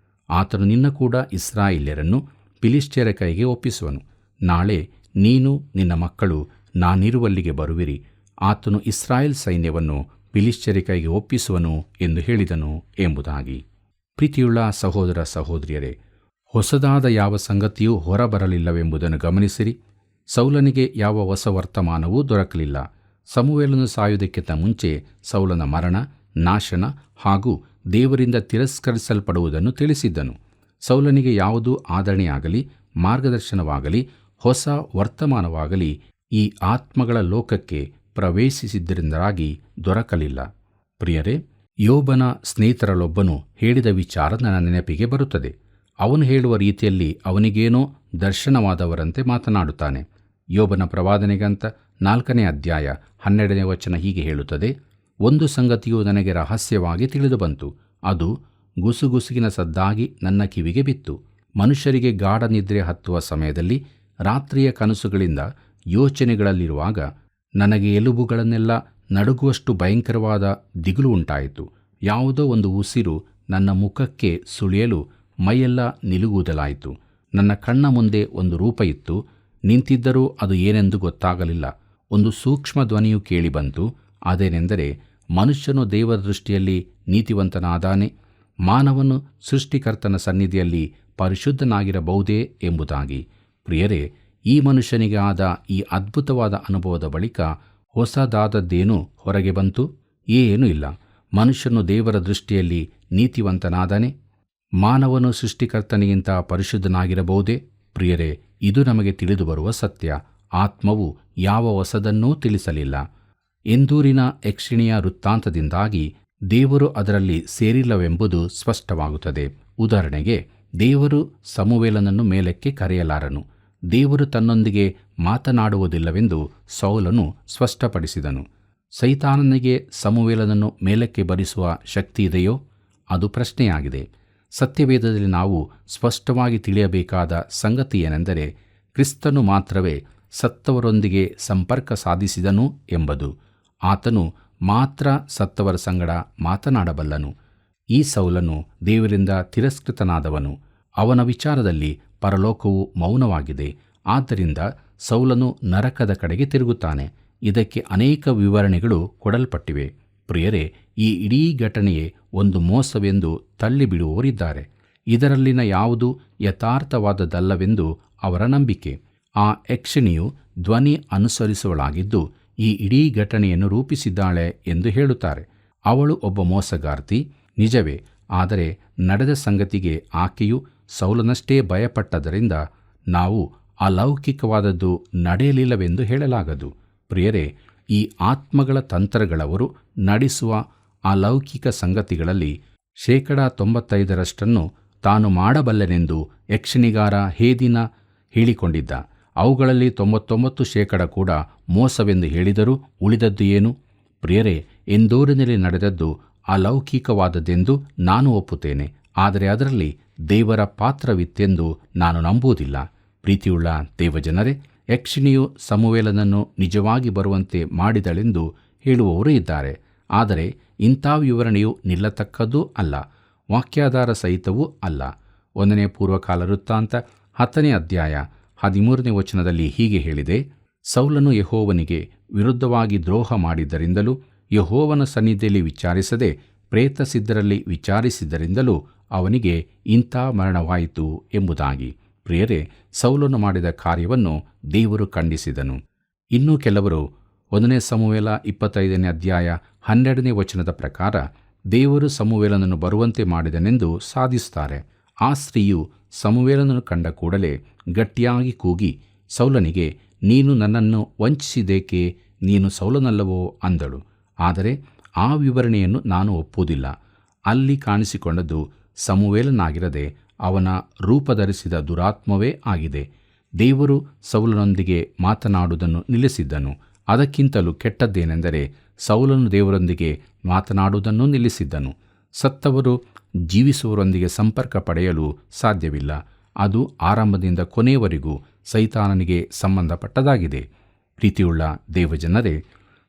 S1: ಆತನು ನಿನ್ನ ಕೂಡ ಇಸ್ರಾಯೇಲ್ಯರನ್ನು ಫಿಲಿಷ್ಟಿಯರ ಕೈಗೆ ಒಪ್ಪಿಸುವನು. ನಾಳೆ ನೀನು ನಿನ್ನ ಮಕ್ಕಳು ನಾನಿರುವಲ್ಲಿಗೆ ಬರುವಿರಿ. ಆತನು ಇಸ್ರಾಯೇಲ್ ಸೈನ್ಯವನ್ನು ಫಿಲಿಷ್ಟಿಯರ ಕೈಗೆ ಒಪ್ಪಿಸುವನು ಎಂದು ಹೇಳಿದನು ಎಂಬುದಾಗಿ. ಪ್ರೀತಿಯುಳ್ಳ ಸಹೋದರ ಸಹೋದರಿಯರೇ, ಹೊಸದಾದ ಯಾವ ಸಂಗತಿಯೂ ಹೊರಬರಲಿಲ್ಲವೆಂಬುದನ್ನು ಗಮನಿಸಿರಿ. ಸೌಲನಿಗೆ ಯಾವ ಹೊಸ ವರ್ತಮಾನವೂ ದೊರಕಲಿಲ್ಲ. ಸಮುವೇಲನು ಸಾಯುವುದಕ್ಕಿಂತ ಮುಂಚೆ ಸೌಲನ ಮರಣ, ನಾಶನ ಹಾಗೂ ದೇವರಿಂದ ತಿರಸ್ಕರಿಸಲ್ಪಡುವುದನ್ನು ತಿಳಿಸಿದ್ದನು. ಸೌಲನಿಗೆ ಯಾವುದೂ ಆದರಣೆಯಾಗಲಿ ಮಾರ್ಗದರ್ಶನವಾಗಲಿ ಹೊಸ ವರ್ತಮಾನವಾಗಲಿ ಈ ಆತ್ಮಗಳ ಲೋಕಕ್ಕೆ ಪ್ರವೇಶಿಸಿದ್ದರಿಂದಾಗಿ ದೊರಕಲಿಲ್ಲ. ಪ್ರಿಯರೇ, ಯೋಬನ ಸ್ನೇಹಿತರಲ್ಲೊಬ್ಬನು ಹೇಳಿದ ವಿಚಾರ ನನ್ನ ನೆನಪಿಗೆ ಬರುತ್ತದೆ. ಅವನು ಹೇಳುವ ರೀತಿಯಲ್ಲಿ ಅವನಿಗೇನೋ ದರ್ಶನವಾದವರಂತೆ ಮಾತನಾಡುತ್ತಾನೆ. ಯೋಬನ ಪ್ರವಾದನೆಗಂತ 4ನೇ ಅಧ್ಯಾಯ 12ನೇ ವಚನ ಹೀಗೆ ಹೇಳುತ್ತದೆ: ಒಂದು ಸಂಗತಿಯು ನನಗೆ ರಹಸ್ಯವಾಗಿ ತಿಳಿದು ಬಂತು. ಅದು ಗುಸುಗುಸುಗಿನ ಸದ್ದಾಗಿ ನನ್ನ ಕಿವಿಗೆ ಬಿತ್ತು. ಮನುಷ್ಯರಿಗೆ ಗಾಢ ನಿದ್ರೆ ಹತ್ತುವ ಸಮಯದಲ್ಲಿ ರಾತ್ರಿಯ ಕನಸುಗಳಿಂದ ಯೋಚನೆಗಳಲ್ಲಿರುವಾಗ ನನಗೆ ಎಲುಬುಗಳನ್ನೆಲ್ಲ ನಡುಗುವಷ್ಟು ಭಯಂಕರವಾದ ದಿಗಿಲು ಉಂಟಾಯಿತು. ಯಾವುದೋ ಒಂದು ಉಸಿರು ನನ್ನ ಮುಖಕ್ಕೆ ಸುಳಿಯಲು ಮೈಯೆಲ್ಲ ನಿಲುಗುವುದಲಾಯಿತು. ನನ್ನ ಕಣ್ಣ ಮುಂದೆ ಒಂದು ರೂಪ ಇತ್ತು. ನಿಂತಿದ್ದರೂ ಅದು ಏನೆಂದು ಗೊತ್ತಾಗಲಿಲ್ಲ. ಒಂದು ಸೂಕ್ಷ್ಮ ಧ್ವನಿಯು ಕೇಳಿಬಂತು. ಅದೇನೆಂದರೆ, ಮನುಷ್ಯನು ದೇವರ ದೃಷ್ಟಿಯಲ್ಲಿ ನೀತಿವಂತನಾದಾನೆ, ಮಾನವನು ಸೃಷ್ಟಿಕರ್ತನ ಸನ್ನಿಧಿಯಲ್ಲಿ ಪರಿಶುದ್ಧನಾಗಿರಬಹುದೇ ಎಂಬುದಾಗಿ. ಪ್ರಿಯರೇ, ಈ ಮನುಷ್ಯನಿಗೆ ಆದ ಈ ಅದ್ಭುತವಾದ ಅನುಭವದ ಬಳಿಕ ಹೊಸದಾದದ್ದೇನು ಹೊರಗೆ ಬಂತು? ಏನೂ ಇಲ್ಲ. ಮನುಷ್ಯನು ದೇವರ ದೃಷ್ಟಿಯಲ್ಲಿ ನೀತಿವಂತನಾದನೆ, ಮಾನವನು ಸೃಷ್ಟಿಕರ್ತನಿಗಿಂತ ಪರಿಶುದ್ಧನಾಗಿರಬಹುದೇ? ಪ್ರಿಯರೇ, ಇದು ನಮಗೆ ತಿಳಿದು ಬರುವ ಸತ್ಯ. ಆತ್ಮವು ಯಾವ ಹೊಸದನ್ನೂ ತಿಳಿಸಲಿಲ್ಲ. ಎಂದೂರಿನ ಯಕ್ಷಿಣಿಯ ವೃತ್ತಾಂತದಿಂದಾಗಿ ದೇವರು ಅದರಲ್ಲಿ ಸೇರಿಲ್ಲವೆಂಬುದು ಸ್ಪಷ್ಟವಾಗುತ್ತದೆ. ಉದಾಹರಣೆಗೆ, ದೇವರು ಸಮುವೇಲನನ್ನು ಮೇಲಕ್ಕೆ ಕರೆಯಲಾರನು. ದೇವರು ತನ್ನೊಂದಿಗೆ ಮಾತನಾಡುವುದಿಲ್ಲವೆಂದು ಸೌಲನು ಸ್ಪಷ್ಟಪಡಿಸಿದನು. ಸೈತಾನನಿಗೆ ಸಮುವೇಲನನ್ನು ಮೇಲಕ್ಕೆ ಬರಿಸುವ ಶಕ್ತಿ ಇದೆಯೋ? ಅದು ಪ್ರಶ್ನೆಯಾಗಿದೆ. ಸತ್ಯವೇದದಲ್ಲಿ ನಾವು ಸ್ಪಷ್ಟವಾಗಿ ತಿಳಿಯಬೇಕಾದ ಸಂಗತಿ ಏನೆಂದರೆ, ಕ್ರಿಸ್ತನು ಮಾತ್ರವೇ ಸತ್ತವರೊಂದಿಗೆ ಸಂಪರ್ಕ ಸಾಧಿಸಿದನು ಎಂಬುದು. ಆತನು ಮಾತ್ರ ಸತ್ತವರ ಸಂಗಡ ಮಾತನಾಡಬಲ್ಲನು. ಈ ಸೌಲನು ದೇವರಿಂದ ತಿರಸ್ಕೃತನಾದವನು. ಅವನ ವಿಚಾರದಲ್ಲಿ ಪರಲೋಕವು ಮೌನವಾಗಿದೆ. ಆದ್ದರಿಂದ ಸೌಲನು ನರಕದ ಕಡೆಗೆ ತಿರುಗುತ್ತಾನೆ. ಇದಕ್ಕೆ ಅನೇಕ ವಿವರಣೆಗಳು ಕೊಡಲ್ಪಟ್ಟಿವೆ. ಪ್ರಿಯರೇ, ಈ ಇಡೀ ಘಟನೆಯೇ ಒಂದು ಮೋಸವೆಂದು ತಳ್ಳಿಬಿಡುವವರಿದ್ದಾರೆ. ಇದರಲ್ಲಿನ ಯಾವುದೂ ಯಥಾರ್ಥವಾದದ್ದಲ್ಲವೆಂದು ಅವರ ನಂಬಿಕೆ. ಆ ಯಕ್ಷಿಣಿಯು ಧ್ವನಿ ಅನುಸರಿಸುವಳಾಗಿದ್ದು ಈ ಇಡೀ ಘಟನೆಯನ್ನು ರೂಪಿಸಿದ್ದಾಳೆ ಎಂದು ಹೇಳುತ್ತಾರೆ. ಅವಳು ಒಬ್ಬ ಮೋಸಗಾರ್ತಿ, ನಿಜವೇ. ಆದರೆ ನಡೆದ ಸಂಗತಿಗೆ ಆಕೆಯು ಸೌಲನಷ್ಟೇ ಭಯಪಟ್ಟದರಿಂದ ನಾವು ಅಲೌಕಿಕವಾದದ್ದು ನಡೆಯಲಿಲ್ಲವೆಂದು ಹೇಳಲಾಗದು. ಪ್ರಿಯರೇ, ಈ ಆತ್ಮಗಳ ತಂತ್ರಗಳವರು ನಡೆಸುವ ಅಲೌಕಿಕ ಸಂಗತಿಗಳಲ್ಲಿ 95% ತಾನು ಮಾಡಬಲ್ಲನೆಂದು ಯಕ್ಷಿಣಿಗಾರ ಹೇದಿನ ಹೇಳಿಕೊಂಡಿದ್ದ. ಅವುಗಳಲ್ಲಿ 99% ಕೂಡ ಮೋಸವೆಂದು ಹೇಳಿದರೂ ಉಳಿದದ್ದು ಏನು? ಪ್ರಿಯರೇ, ಎಂದೋರಿನಲ್ಲಿ ನಡೆದದ್ದು ಅಲೌಕಿಕವಾದದ್ದೆಂದು ನಾನು ಒಪ್ಪುತ್ತೇನೆ. ಆದರೆ ಅದರಲ್ಲಿ ದೇವರ ಪಾತ್ರವಿತ್ತೆಂದು ನಾನು ನಂಬುವುದಿಲ್ಲ. ಪ್ರೀತಿಯುಳ್ಳ ದೇವಜನರೇ, ಯಕ್ಷಿಣಿಯು ಸಮುವೇಲನನ್ನು ನಿಜವಾಗಿ ಬರುವಂತೆ ಮಾಡಿದಳೆಂದು ಹೇಳುವವರು ಇದ್ದಾರೆ. ಆದರೆ ಇಂಥ ವಿವರಣೆಯು ನಿಲ್ಲತಕ್ಕದ್ದೂ ಅಲ್ಲ, ವಾಕ್ಯಾಧಾರ ಸಹಿತವೂ ಅಲ್ಲ. 1ನೇ ಪೂರ್ವಕಾಲ ವೃತ್ತಾಂತ 10ನೇ ಅಧ್ಯಾಯ 13ನೇ ವಚನದಲ್ಲಿ ಹೀಗೆ ಹೇಳಿದೆ: ಸೌಲನು ಯೆಹೋವನಿಗೆ ವಿರುದ್ಧವಾಗಿ ದ್ರೋಹ ಮಾಡಿದ್ದರಿಂದಲೂ ಯೆಹೋವನ ಸನ್ನಿಧಿಯಲ್ಲಿ ವಿಚಾರಿಸದೆ ಪ್ರೇತಸಿದ್ಧರಲ್ಲಿ ವಿಚಾರಿಸಿದ್ದರಿಂದಲೂ ಅವನಿಗೆ ಇಂಥ ಮರಣವಾಯಿತು ಎಂಬುದಾಗಿ. ಪ್ರಿಯರೇ, ಸೌಲನು ಮಾಡಿದ ಕಾರ್ಯವನ್ನು ದೇವರು ಖಂಡಿಸಿದನು. ಇನ್ನೂ ಕೆಲವರು 1ನೇ ಸಮುವೇಲ 25ನೇ ಅಧ್ಯಾಯ 12ನೇ ವಚನದ ಪ್ರಕಾರ ದೇವರು ಸಮುವೇಲನನ್ನು ಬರುವಂತೆ ಮಾಡಿದನೆಂದು ಸಾಧಿಸುತ್ತಾರೆ. ಆ ಸ್ತ್ರೀಯು ಸಮುವೇಲನನ್ನು ಕಂಡ ಕೂಡಲೇ ಗಟ್ಟಿಯಾಗಿ ಕೂಗಿ ಸೌಲನಿಗೆ, ನೀನು ನನ್ನನ್ನು ವಂಚಿಸಿದೇಕೆ? ನೀನು ಸೌಲನಲ್ಲವೋ ಅಂದಳು. ಆದರೆ ಆ ವಿವರಣೆಯನ್ನು ನಾನು ಒಪ್ಪುವುದಿಲ್ಲ. ಅಲ್ಲಿ ಕಾಣಿಸಿಕೊಂಡದ್ದು ಸಮುವೇಲನಾಗಿರದೆ ಅವನ ರೂಪಧರಿಸಿದ ದುರಾತ್ಮವೇ ಆಗಿದೆ. ದೇವರು ಸೌಲನೊಂದಿಗೆ ಮಾತನಾಡುವುದನ್ನು ನಿಲ್ಲಿಸಿದ್ದನು. ಅದಕ್ಕಿಂತಲೂ ಕೆಟ್ಟದ್ದೇನೆಂದರೆ ಸೌಲನು ದೇವರೊಂದಿಗೆ ಮಾತನಾಡುವುದನ್ನು ನಿಲ್ಲಿಸಿದ್ದನು. ಸತ್ತವರು ಜೀವಿಸುವವರೊಂದಿಗೆ ಸಂಪರ್ಕ ಪಡೆಯಲು ಸಾಧ್ಯವಿಲ್ಲ. ಅದು ಆರಂಭದಿಂದ ಕೊನೆಯವರೆಗೂ ಸೈತಾನನಿಗೆ ಸಂಬಂಧಪಟ್ಟದಾಗಿದೆ. ಪ್ರೀತಿಯುಳ್ಳ ದೇವಜನರೇ,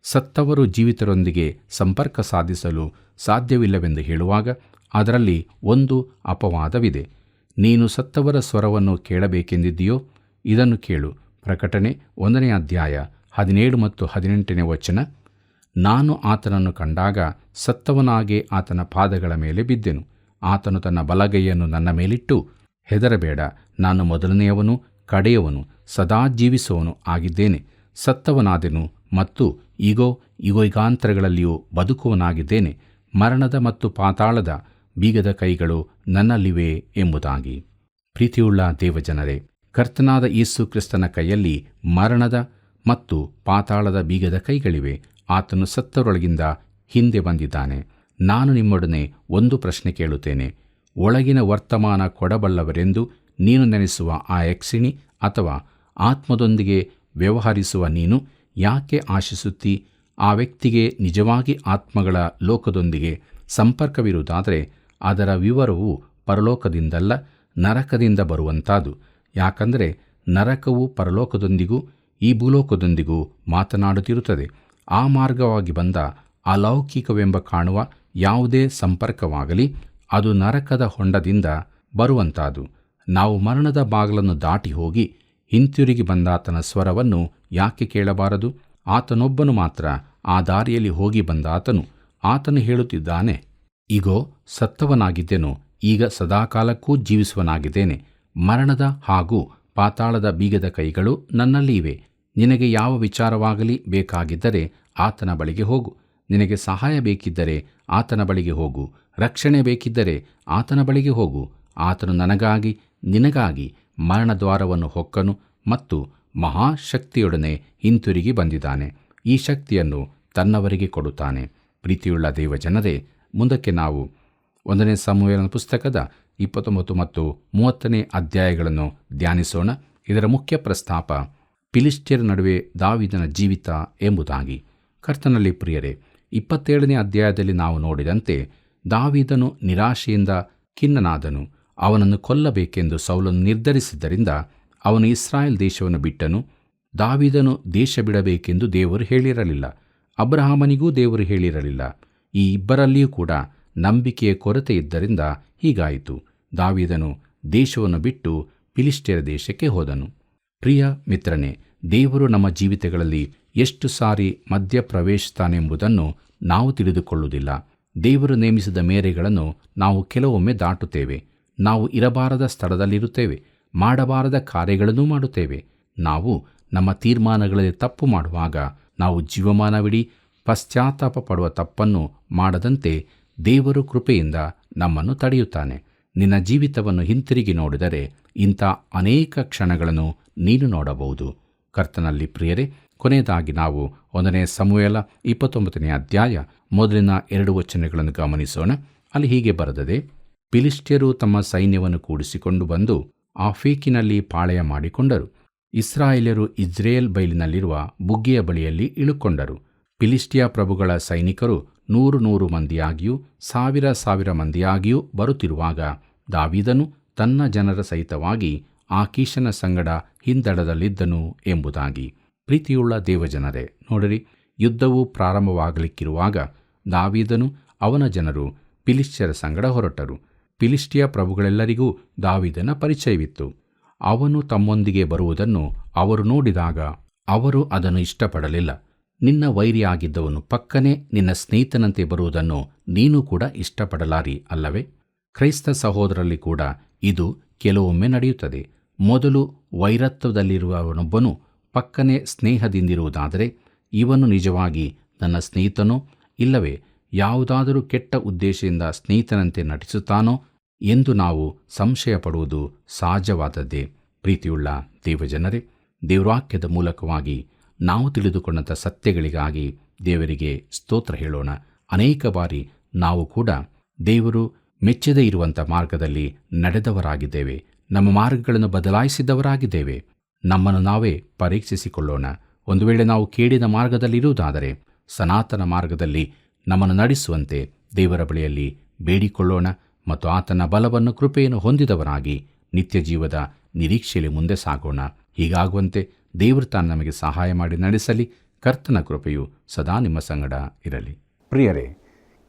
S1: ಸತ್ತವರು ಜೀವಿತರೊಂದಿಗೆ ಸಂಪರ್ಕ ಸಾಧಿಸಲು ಸಾಧ್ಯವಿಲ್ಲವೆಂದು ಹೇಳುವಾಗ ಅದರಲ್ಲಿ ಒಂದು ಅಪವಾದವಿದೆ. ನೀನು ಸತ್ತವರ ಸ್ವರವನ್ನು ಕೇಳಬೇಕೆಂದಿದ್ದೀಯೋ? ಇದನ್ನು ಕೇಳು. ಪ್ರಕಟಣೆ 1ನೇ ಅಧ್ಯಾಯ 17 ಮತ್ತು 18ನೇ ವಚನ. ನಾನು ಆತನನ್ನು ಕಂಡಾಗ ಸತ್ತವನಾಗೆ ಆತನ ಪಾದಗಳ ಮೇಲೆ ಬಿದ್ದೆನು. ಆತನು ತನ್ನ ಬಲಗೈಯನ್ನು ನನ್ನ ಮೇಲಿಟ್ಟು, ಹೆದರಬೇಡ, ನಾನು ಮೊದಲನೆಯವನು ಕಡೆಯವನು, ಸದಾ ಜೀವಿಸುವವನು ಆಗಿದ್ದೇನೆ. ಸತ್ತವನಾದೆನು ಮತ್ತು ಈಗೋ ಯುಗಾಂತರಗಳಲ್ಲಿಯೂ ಬದುಕುವನಾಗಿದ್ದೇನೆ. ಮರಣದ ಮತ್ತು ಪಾತಾಳದ ಬೀಗದ ಕೈಗಳು ನನ್ನಲ್ಲಿವೆ ಎಂಬುದಾಗಿ. ಪ್ರೀತಿಯುಳ್ಳ ದೇವಜನರೇ, ಕರ್ತನಾದ ಯೇಸು ಕ್ರಿಸ್ತನ ಕೈಯಲ್ಲಿ ಮರಣದ ಮತ್ತು ಪಾತಾಳದ ಬೀಗದ ಕೈಗಳಿವೆ. ಆತನು ಸತ್ತವರೊಳಗಿಂದ ಹಿಂದೆ ಬಂದಿದ್ದಾನೆ. ನಾನು ನಿಮ್ಮೊಡನೆ ಒಂದು ಪ್ರಶ್ನೆ ಕೇಳುತ್ತೇನೆ. ಒಳಗಿನ ವರ್ತಮಾನ ಕೊಡಬಲ್ಲವರೆಂದು ನೀನು ನೆನೆಸುವ ಆ ಯಕ್ಷಿಣಿ ಅಥವಾ ಆತ್ಮದೊಂದಿಗೆ ವ್ಯವಹರಿಸುವ ನೀನು ಯಾಕೆ ಆಶಿಸುತ್ತೀ? ಆ ವ್ಯಕ್ತಿಗೆ ನಿಜವಾಗಿ ಆತ್ಮಗಳ ಲೋಕದೊಂದಿಗೆ ಸಂಪರ್ಕವಿರುವುದಾದರೆ ಅದರ ವಿವರವು ಪರಲೋಕದಿಂದಲ್ಲ, ನರಕದಿಂದ ಬರುವಂಥದ್ದು. ಯಾಕಂದರೆ ನರಕವು ಪರಲೋಕದೊಂದಿಗೂ ಈ ಭೂಲೋಕದೊಂದಿಗೂ ಮಾತನಾಡುತ್ತಿರುತ್ತದೆ. ಆ ಮಾರ್ಗವಾಗಿ ಬಂದ ಅಲೌಕಿಕವೆಂಬ ಕಾಣುವ ಯಾವುದೇ ಸಂಪರ್ಕವಾಗಲಿ ಅದು ನರಕದ ಹೊಂಡದಿಂದ ಬರುವಂತಾದು. ನಾವು ಮರಣದ ಬಾಗಿಲನ್ನು ದಾಟಿ ಹೋಗಿ ಹಿಂತಿರುಗಿ ಬಂದಾತನ ಸ್ವರವನ್ನು ಯಾಕೆ ಕೇಳಬಾರದು? ಆತನೊಬ್ಬನು ಮಾತ್ರ ಆ ದಾರಿಯಲ್ಲಿ ಹೋಗಿ ಬಂದಾತನು. ಆತನು ಹೇಳುತ್ತಿದ್ದಾನೆ, ಇಗೋ, ಸತ್ತವನಾಗಿದ್ದೆನು, ಈಗ ಸದಾಕಾಲಕ್ಕೂ ಜೀವಿಸುವನಾಗಿದ್ದೇನೆ. ಮರಣದ ಹಾಗೂ ಪಾತಾಳದ ಬೀಗದ ಕೈಗಳು ನನ್ನಲ್ಲಿ ಇವೆ. ನಿನಗೆ ಯಾವ ವಿಚಾರವಾಗಲಿ ಬೇಕಾಗಿದ್ದರೆ ಆತನ ಬಳಿಗೆ ಹೋಗು. ನಿನಗೆ ಸಹಾಯ ಬೇಕಿದ್ದರೆ ಆತನ ಬಳಿಗೆ ಹೋಗು. ರಕ್ಷಣೆ ಬೇಕಿದ್ದರೆ ಆತನ ಬಳಿಗೆ ಹೋಗು. ಆತನು ನನಗಾಗಿ ನಿನಗಾಗಿ ಮರಣದ್ವಾರವನ್ನು ಹೊಕ್ಕನು ಮತ್ತು ಮಹಾಶಕ್ತಿಯೊಡನೆ ಹಿಂತಿರುಗಿ ಬಂದಿದ್ದಾನೆ. ಈ ಶಕ್ತಿಯನ್ನು ತನ್ನವರಿಗೆ ಕೊಡುತ್ತಾನೆ. ಪ್ರೀತಿಯುಳ್ಳ ದೇವಜನರೇ, ಮುಂದಕ್ಕೆ ನಾವು 1 ಸಮುವೇಲನ ಪುಸ್ತಕದ 29 ಮತ್ತು 30ನೇ ಅಧ್ಯಾಯಗಳನ್ನು ಧ್ಯಾನಿಸೋಣ. ಇದರ ಮುಖ್ಯ ಪ್ರಸ್ತಾಪ ಫಿಲಿಷ್ಟಿಯರ ನಡುವೆ ದಾವೀದನ ಜೀವಿತ ಎಂಬುದಾಗಿ. ಕರ್ತನಲ್ಲಿ ಪ್ರಿಯರೇ, 27ನೇ ಅಧ್ಯಾಯದಲ್ಲಿ ನಾವು ನೋಡಿದಂತೆ ದಾವೀದನು ನಿರಾಶೆಯಿಂದ ಖಿನ್ನನಾದನು. ಅವನನ್ನು ಕೊಲ್ಲಬೇಕೆಂದು ಸೌಲನು ನಿರ್ಧರಿಸಿದ್ದರಿಂದ ಅವನು ಇಸ್ರಾಯೇಲ್ ದೇಶವನ್ನು ಬಿಟ್ಟನು. ದಾವೀದನು ದೇಶ ಬಿಡಬೇಕೆಂದು ದೇವರು ಹೇಳಿರಲಿಲ್ಲ. ಅಬ್ರಹಾಮನಿಗೂ ದೇವರು ಹೇಳಿರಲಿಲ್ಲ. ಈ ಇಬ್ಬರಲ್ಲಿಯೂ ಕೂಡ ನಂಬಿಕೆಯ ಕೊರತೆ ಇದ್ದರಿಂದ ಹೀಗಾಯಿತು. ದಾವೀದನು ದೇಶವನ್ನು ಬಿಟ್ಟು ಫಿಲಿಷ್ಟಿಯರ ದೇಶಕ್ಕೆ ಹೋದನು. ಪ್ರಿಯ ಮಿತ್ರನೇ, ದೇವರು ನಮ್ಮ ಜೀವಿತಗಳಲ್ಲಿ ಎಷ್ಟು ಸಾರಿ ಮಧ್ಯಪ್ರವೇಶಿಸುತ್ತಾನೆಂಬುದನ್ನು ನಾವು ತಿಳಿದುಕೊಳ್ಳುವುದಿಲ್ಲ. ದೇವರು ನೇಮಿಸಿದ ಮೇರೆಗಳನ್ನು ನಾವು ಕೆಲವೊಮ್ಮೆ ದಾಟುತ್ತೇವೆ. ನಾವು ಇರಬಾರದ ಸ್ಥಳದಲ್ಲಿರುತ್ತೇವೆ. ಮಾಡಬಾರದ ಕಾರ್ಯಗಳನ್ನು ಮಾಡುತ್ತೇವೆ. ನಾವು ನಮ್ಮ ತೀರ್ಮಾನಗಳಲ್ಲಿ ತಪ್ಪು ಮಾಡುವಾಗ ನಾವು ಜೀವಮಾನವಿಡೀ ಪಶ್ಚಾತ್ತಾಪ ಪಡುವ ತಪ್ಪನ್ನು ಮಾಡದಂತೆ ದೇವರು ಕೃಪೆಯಿಂದ ನಮ್ಮನ್ನು ತಡೆಯುತ್ತಾನೆ. ನಿನ್ನ ಜೀವಿತವನ್ನು ಹಿಂತಿರುಗಿ ನೋಡಿದರೆ ಇಂಥ ಅನೇಕ ಕ್ಷಣಗಳನ್ನು ನೀನು ನೋಡಬಹುದು. ಕರ್ತನಲ್ಲಿ ಪ್ರಿಯರೇ, ಕೊನೆಯದಾಗಿ ನಾವು 1 ಸಮುವೇಲ 29ನೇ ಅಧ್ಯಾಯ ಮೊದಲಿನ 2 ವಚನಗಳನ್ನು ಗಮನಿಸೋಣ. ಅಲ್ಲಿ ಹೀಗೆ ಬರೆದದೆ, ಫಿಲಿಷ್ಟಿಯರು ತಮ್ಮ ಸೈನ್ಯವನ್ನು ಕೂಡಿಸಿಕೊಂಡು ಬಂದು ಆಫೇಕಿನಲ್ಲಿ ಪಾಳೆಯ ಮಾಡಿಕೊಂಡರು. ಇಸ್ರಾಯೇಲ್ಯರು ಇಜ್ರೇಲ್ ಬೈಲಿನಲ್ಲಿರುವ ಬುಗ್ಗೆಯ ಬಳಿಯಲ್ಲಿ ಇಳುಕೊಂಡರು. ಫಿಲಿಷ್ಟಿಯ ಪ್ರಭುಗಳ ಸೈನಿಕರು 100 ಮಂದಿಯಾಗಿಯೂ 1000 ಮಂದಿಯಾಗಿಯೂ ಬರುತ್ತಿರುವಾಗ ದಾವೀದನು ತನ್ನ ಜನರ ಸಹಿತವಾಗಿ ಆಕೀಷನ ಸಂಗಡ ಹಿಂದಡದಲ್ಲಿದ್ದನು ಎಂಬುದಾಗಿ. ಪ್ರೀತಿಯುಳ್ಳ ದೇವಜನರೇ, ನೋಡಿರಿ, ಯುದ್ಧವು ಪ್ರಾರಂಭವಾಗಲಿಕ್ಕಿರುವಾಗ ದಾವೀದನು ಅವನ ಜನರು ಫಿಲಿಷ್ಟಿಯರ ಸಂಗಡ ಹೊರಟರು. ಫಿಲಿಷ್ಟಿಯ ಪ್ರಭುಗಳೆಲ್ಲರಿಗೂ ದಾವೀದನ ಪರಿಚಯವಿತ್ತು. ಅವನು ತಮ್ಮೊಂದಿಗೆ ಬರುವುದನ್ನು ಅವರು ನೋಡಿದಾಗ ಅವರು ಅದನ್ನು ಇಷ್ಟಪಡಲಿಲ್ಲ. ನಿನ್ನ ವೈರಿಯಾಗಿದ್ದವನು ಪಕ್ಕನೆ ನಿನ್ನ ಸ್ನೇಹಿತನಂತೆ ಬರುವುದನ್ನು ನೀನು ಕೂಡ ಇಷ್ಟಪಡಲಾರಿ ಅಲ್ಲವೇ? ಕ್ರೈಸ್ತ ಸಹೋದರಲ್ಲಿ ಕೂಡ ಇದು ಕೆಲವೊಮ್ಮೆ ನಡೆಯುತ್ತದೆ. ಮೊದಲು ವೈರತ್ವದಲ್ಲಿರುವವನೊಬ್ಬನು ಪಕ್ಕನೆ ಸ್ನೇಹದಿಂದಿರುವುದಾದರೆ ಇವನು ನಿಜವಾಗಿ ನನ್ನ ಸ್ನೇಹಿತನೋ ಇಲ್ಲವೇ ಯಾವುದಾದರೂ ಕೆಟ್ಟ ಉದ್ದೇಶದಿಂದ ಸ್ನೇಹಿತನಂತೆ ನಟಿಸುತ್ತಾನೋ ಎಂದು ನಾವು ಸಂಶಯ ಪಡುವುದು ಸಹಜವಾದದ್ದೇ. ಪ್ರೀತಿಯುಳ್ಳ ದೇವಜನರೇ, ದೇವವಾಕ್ಯದ ಮೂಲಕವಾಗಿ ನಾವು ತಿಳಿದುಕೊಂಡಂಥ ಸತ್ಯಗಳಿಗಾಗಿ ದೇವರಿಗೆ ಸ್ತೋತ್ರ ಹೇಳೋಣ. ಅನೇಕ ಬಾರಿ ನಾವು ಕೂಡ ದೇವರು ಮೆಚ್ಚದೇ ಇರುವಂಥ ಮಾರ್ಗದಲ್ಲಿ ನಡೆದವರಾಗಿದ್ದೇವೆ. ನಮ್ಮ ಮಾರ್ಗಗಳನ್ನು ಬದಲಾಯಿಸಿದವರಾಗಿದ್ದೇವೆ. ನಮ್ಮನ್ನು ನಾವೇ ಪರೀಕ್ಷಿಸಿಕೊಳ್ಳೋಣ. ಒಂದು ವೇಳೆ ನಾವು ಕೇಡಿನ ಮಾರ್ಗದಲ್ಲಿರುವುದಾದರೆ ಸನಾತನ ಮಾರ್ಗದಲ್ಲಿ ನಮ್ಮನ್ನು ನಡೆಸುವಂತೆ ದೇವರ ಬಳಿಯಲ್ಲಿ ಬೇಡಿಕೊಳ್ಳೋಣ ಮತ್ತು ಆತನ ಬಲವನ್ನು ಕೃಪೆಯನ್ನು ಹೊಂದಿದವರಾಗಿ ನಿತ್ಯ ಜೀವದ ನಿರೀಕ್ಷೆಯಲ್ಲಿ ಮುಂದೆ ಸಾಗೋಣ. ಹೀಗಾಗುವಂತೆ ದೇವರು ತಾನು ನಮಗೆ ಸಹಾಯ ಮಾಡಿ ನಡೆಸಲಿ. ಕರ್ತನ ಕೃಪೆಯು ಸದಾ ನಿಮ್ಮ ಸಂಗಡ ಇರಲಿ.
S2: ಪ್ರಿಯರೇ,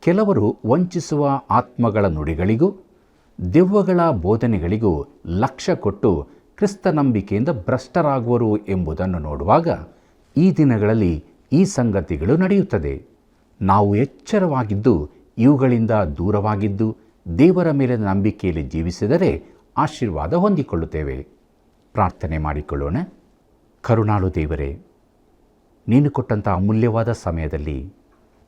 S2: ಕೆಲವರು ವಂಚಿಸುವ ಆತ್ಮಗಳ ನುಡಿಗಳಿಗೂ ದೆವ್ವಗಳ ಬೋಧನೆಗಳಿಗೂ ಲಕ್ಷ್ಯ ಕೊಟ್ಟು ಕ್ರಿಸ್ತ ನಂಬಿಕೆಯಿಂದ ಭ್ರಷ್ಟರಾಗುವರು ಎಂಬುದನ್ನು ನೋಡುವಾಗ ಈ ದಿನಗಳಲ್ಲಿ ಈ ಸಂಗತಿಗಳು ನಡೆಯುತ್ತದೆ. ನಾವು ಎಚ್ಚರವಾಗಿದ್ದು ಇವುಗಳಿಂದ ದೂರವಾಗಿದ್ದು ದೇವರ ಮೇಲಿನ ನಂಬಿಕೆಯಲ್ಲಿ ಜೀವಿಸಿದರೆ ಆಶೀರ್ವಾದ ಹೊಂದಿಕೊಳ್ಳುತ್ತೇವೆ. ಪ್ರಾರ್ಥನೆ ಮಾಡಿಕೊಳ್ಳೋಣ. ಕರುಣಾಳು ದೇವರೇ, ನೀನು ಕೊಟ್ಟಂಥ ಅಮೂಲ್ಯವಾದ ಸಮಯದಲ್ಲಿ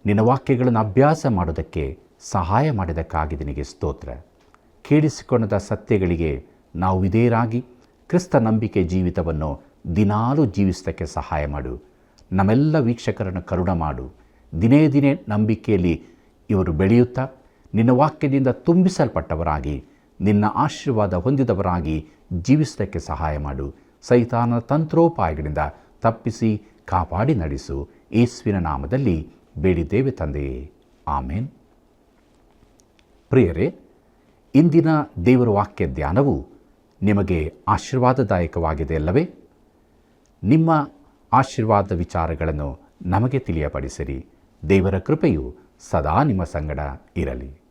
S2: ನಿನ್ನ ವಾಕ್ಯಗಳನ್ನು ಅಭ್ಯಾಸ ಮಾಡೋದಕ್ಕೆ ಸಹಾಯ ಮಾಡಿದ್ದಕ್ಕಾಗಿ ನಿನಗೆ ಸ್ತೋತ್ರ. ಕೇಳಿಸಿಕೊಂಡ ಸತ್ಯಗಳಿಗೆ ನಾವು ವಿಧೇಯರಾಗಿ ಕ್ರಿಸ್ತ ನಂಬಿಕೆ ಜೀವಿತವನ್ನು ದಿನಾಲೂ ಜೀವಿಸೋದಕ್ಕೆ ಸಹಾಯ ಮಾಡು. ನಮ್ಮೆಲ್ಲ ವೀಕ್ಷಕರನ್ನು ಕರುಣ ಮಾಡು. ದಿನೇ ದಿನೇ ನಂಬಿಕೆಯಲ್ಲಿ ಇವರು ಬೆಳೆಯುತ್ತಾ ನಿನ್ನ ವಾಕ್ಯದಿಂದ ತುಂಬಿಸಲ್ಪಟ್ಟವರಾಗಿ ನಿನ್ನ ಆಶೀರ್ವಾದ ಹೊಂದಿದವರಾಗಿ ಜೀವಿಸೋದಕ್ಕೆ ಸಹಾಯ ಮಾಡು. ಸೈತಾನನ ತಂತ್ರೋಪಾಯಗಳಿಂದ ತಪ್ಪಿಸಿ ಕಾಪಾಡಿ ನಡೆಸು. ಯೇಸುವಿನ ನಾಮದಲ್ಲಿ ಬೇಡಿದ್ದೇವೆ ತಂದೆಯೇ, ಆಮೇನ್. ಪ್ರಿಯರೇ, ಇಂದಿನ ದೇವರ ವಾಕ್ಯ ಧ್ಯಾನವು ನಿಮಗೆ ಆಶೀರ್ವಾದದಾಯಕವಾಗಿದೆ ಅಲ್ಲವೇ? ನಿಮ್ಮ ಆಶೀರ್ವಾದ ವಿಚಾರಗಳನ್ನು ನಮಗೆ ತಿಳಿಯಪಡಿಸಿರಿ. ದೇವರ ಕೃಪೆಯು ಸದಾ ನಿಮ್ಮ ಸಂಗಡ ಇರಲಿ.